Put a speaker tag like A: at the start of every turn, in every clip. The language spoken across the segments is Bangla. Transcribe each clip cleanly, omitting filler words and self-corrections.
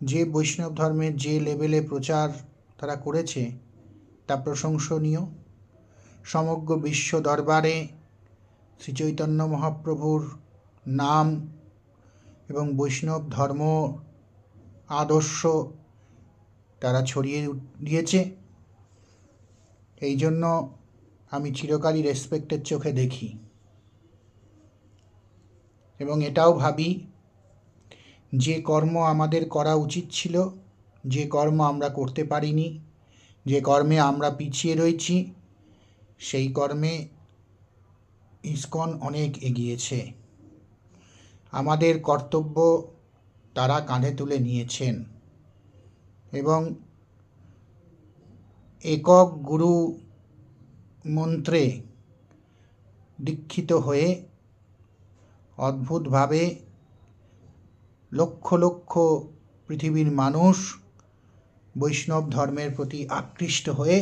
A: যে বৈষ্ণব ধর্মের যে লেভেলে প্রচার তারা করেছে তা প্রশংসনীয়। সমগ্র বিশ্ব দরবারে শ্রীচৈতন্য মহাপ্রভুর নাম এবং বৈষ্ণব ধর্ম আদর্শ তারা ছড়িয়ে দিয়েছে। এই জন্য আমি চিরকালই রেসপেক্টের চোখে দেখি এবং এটাও ভাবি যে কর্ম আমাদের করা উচিত ছিল, যে কর্ম আমরা করতে পারিনি, যে কর্মে আমরা পিছিয়ে রয়েছি, সেই কর্মে ইসকন অনেক এগিয়েছে। আমাদের কর্তব্য তারা কাঁধে তুলে নিয়েছেন এবং একক গুরু মন্ত্রে দীক্ষিত হয়ে অদ্ভুতভাবে লক্ষ লক্ষ পৃথিবীর মানুষ বৈষ্ণব ধর্মের প্রতি আকৃষ্ট হয়ে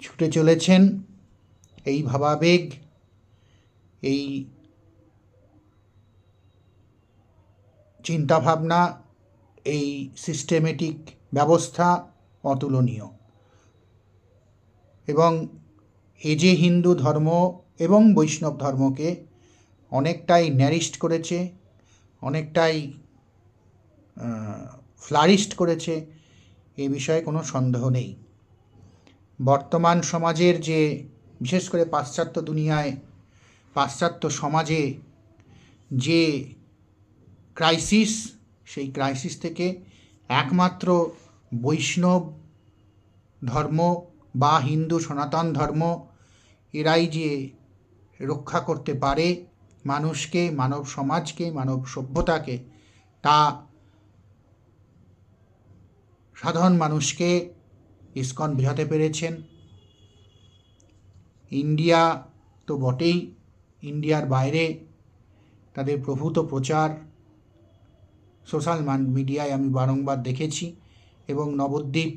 A: ছুটে চলেছেন। এই ভাবাবেগ, এই চিন্তাভাবনা, এই সিস্টেমেটিক ব্যবস্থা অতুলনীয় এবং এ যে হিন্দু ধর্ম এবং বৈষ্ণব ধর্মকে অনেকটাই ন্যারিস্ট করেছে, অনেকটাই ফ্লারিস্ট করেছে, এ বিষয়ে কোনো সন্দেহ নেই। বর্তমান সমাজের যে, বিশেষ করে পাশ্চাত্য দুনিয়ায়, পাশ্চাত্য সমাজে যে ক্রাইসিস, সেই ক্রাইসিস থেকে একমাত্র বৈষ্ণব ধর্ম বা হিন্দু সনাতন ধর্ম এরাই যে রক্ষা করতে পারে মানুষকে, মানব সমাজকে, মানব সভ্যতাকে, তা সাধারণ মানুষকে ইসকন বোঝাতে পেরেছেন। ইন্ডিয়া তো বটেই, ইন্ডিয়ার বাইরে তাদের প্রভূত প্রচার সোশ্যাল মিডিয়ায় আমি বারংবার দেখেছি এবং নবদ্বীপ